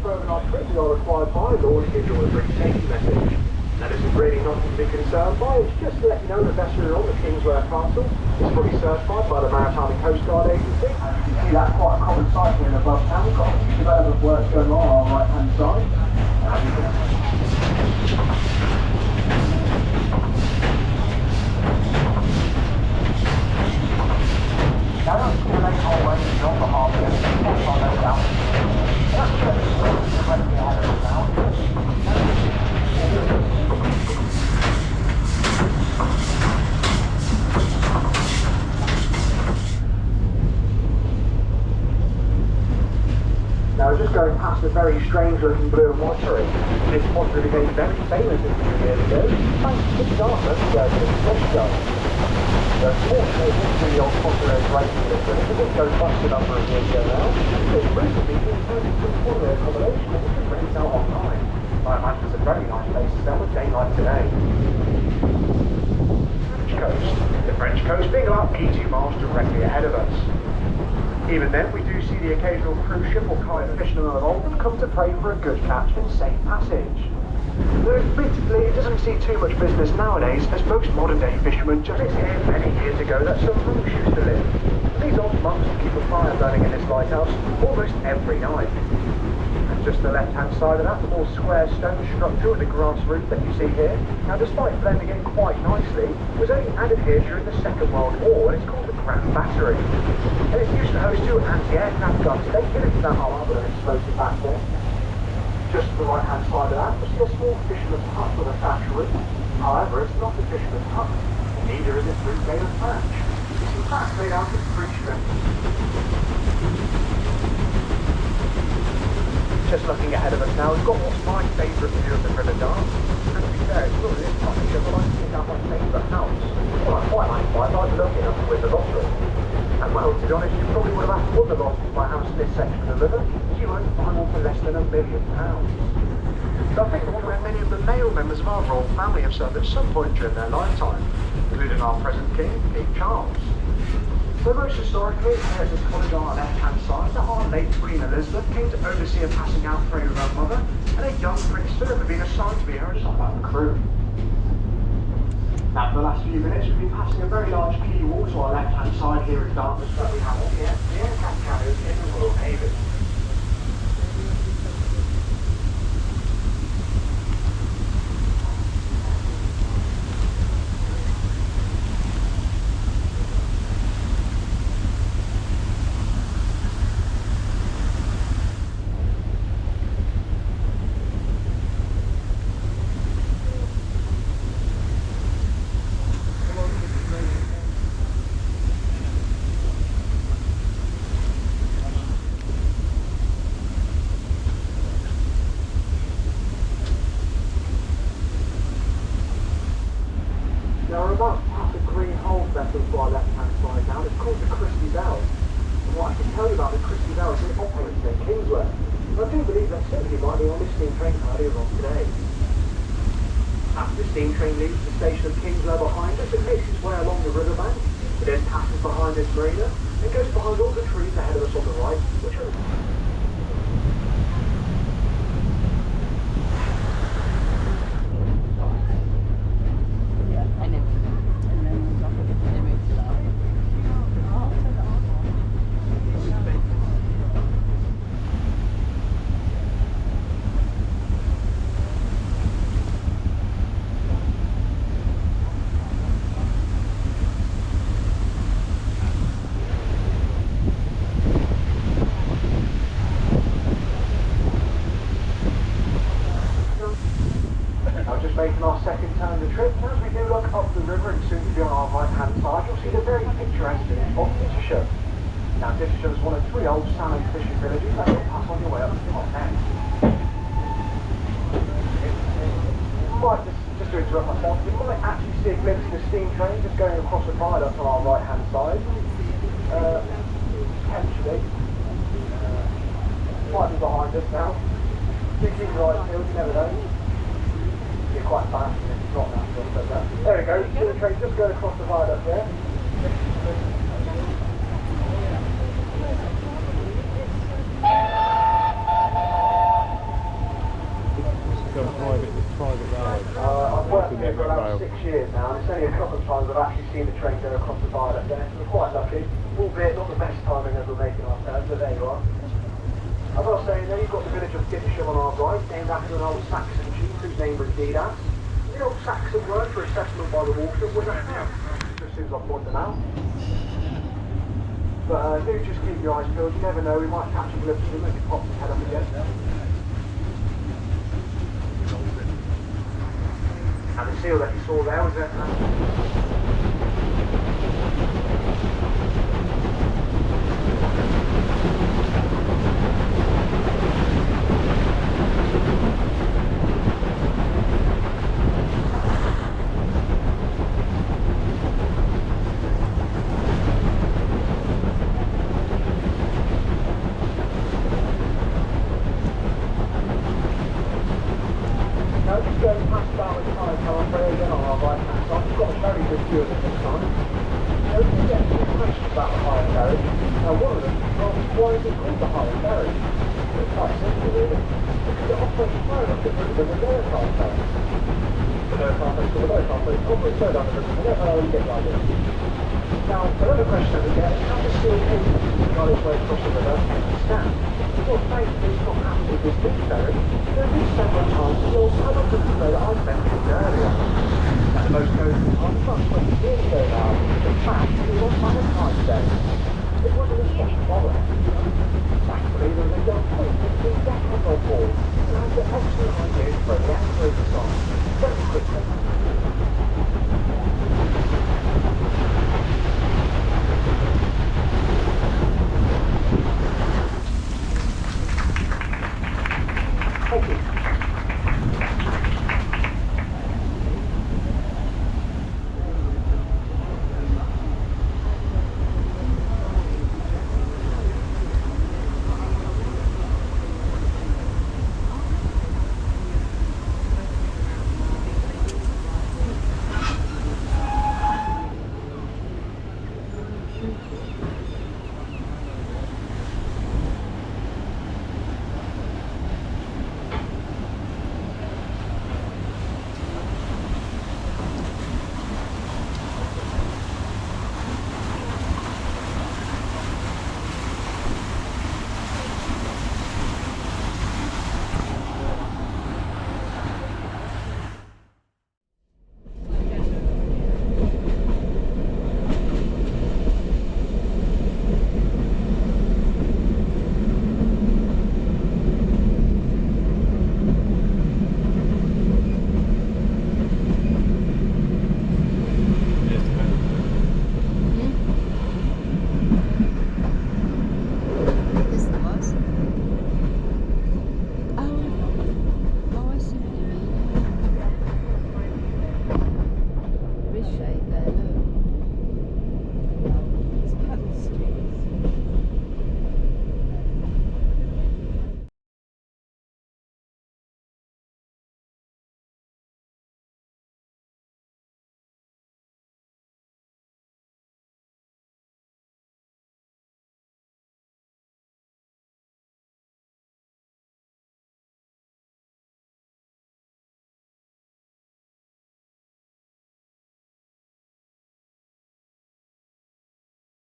further our trip, we are required by law to give you a brief safety message. Now this is really nothing to be concerned by, it's just to let you know the vessel you're on, the Kingswear Castle, is fully certified by the Maritime and Coast Guard Agency. You can see that's quite a common sight here in above town. We've got a few development works going on our right hand side. Now that's the main hallway beyond the harbour, that's on those down. That's the directly ahead of us now. Now just going past a very strange looking blue and white turret. This possibly became very famous a few years ago, thanks to the darkness going to the Finch-Fayle. The fortunately history of popular racing this it didn't go bust a number of years ago now. It's recently been turned into a holiday accommodation and it's rented out online. I imagine it's a very nice place to spend a day like today. French coast. The French coast being about 82 miles directly ahead of us. Even then, we do see the occasional cruise ship or kayak fishermen along that come to pray for a good catch and safe passage. Though admittedly, it doesn't see too much business nowadays, as most modern-day fishermen just here many years ago that some monks used to live. And these old monks will keep a fire burning in this lighthouse almost every night. And just the left-hand side of that, the more square stone structure with the grass roof that you see here, now despite blending in quite nicely, was only added here during the Second World War, and it's called the Grand Battery. And it's used to host two anti-aircraft guns. They hit into that harbour and exploded back there. Just to the right-hand side of that, we see a small fisherman's hut with a thatch roof. However, it's not a fisherman's hut, neither is its roof made of thatch. It's in fact made out of tree strings. Just looking ahead of us now, we've got what's my favourite view of the River Dart. And to be fair, it's not this partnership, but I think that's my favourite house. Well, I quite like it, I like looking up with the lottery. And well, to be honest, you probably would have had to won the lottery by house in this section of the river. You won't find one for less than £1 million. So I think the one where many of the male members of our royal family have served at some point during their lifetime, including our present king, King Charles. So most historically, here at this cottage on our left-hand side, the our late Queen Elizabeth came to oversee a passing out parade with her mother, and a young Prince Philip had been assigned to be her assigned crew. Now, for the last few minutes, we've been passing a very large quay wall to our left-hand side here in Dartmouth, where we have all the aircraft carriers in the Royal Navy. Now we're about to pass a green hull vessel to our left-hand side now. It's called the Kingswear. And what I can tell you about the Kingswear is it operates in Kingswear. And I do believe that certainly might be on this steam train earlier on today. After the steam train leaves the station of Kingswear behind us, it makes its way along the riverbank. It then passes behind this marina and goes behind all the trees ahead of us on the right, which are making our second turn of the trip. As we do look up the river and soon to be on our right hand side, you'll see the very picturesque village of Finch-Fayle. Now Finch-Fayle is one of 3 old salmon fishing villages that you'll pass on your way up to top end. Might just to interrupt myself, you might actually see a glimpse of the steam train just going across the viaduct on our right hand side. Potentially. Might be behind us now. You keep your eyes peeled, you never know. You're quite fast and it's not that good, but there we go, you see the train just going across the viaduct there. last 6 years now, and it's only a couple of times I've actually seen the train go across the viaduct there, so we're quite lucky, albeit not the best timing as we're making our turn, but there you are. As I was saying, then you've got the village of Finch-Fayle on our right, named after an old Saxon chief whose name was Didas. The old Saxon word for a settlement by the water was a ham, just as soon as I pointed out. But do just keep your eyes peeled, you never know, we might catch a glimpse of him as he pops his head up again. And the seal that you saw there was a... Just going past Darwin High, I'm very again on our right hand side. We've got a very good view of it this time. Don't forget two questions about the higher ferry. Now one of them is why is it called the higher ferry? It's quite simple really. Because it operates higher up the river than the lower side ferry. The lower side ferry is called the lower side ferry. It operates further down the river. I don't know how you get the idea. Now, another question that we get is how does steel cable guide its way across the river and stand? Well, thankfully it's not happening with this big ferry. There have been several times the old tunnel conveyor that I mentioned earlier. At the most coastal time, about 20 years ago now. In fact, it was on Valentine's Day. It wasn't a special bother. Thankfully, there was a young boy with a deck on the board and had the excellent idea to throw the actuators on. Very quickly. Thank you.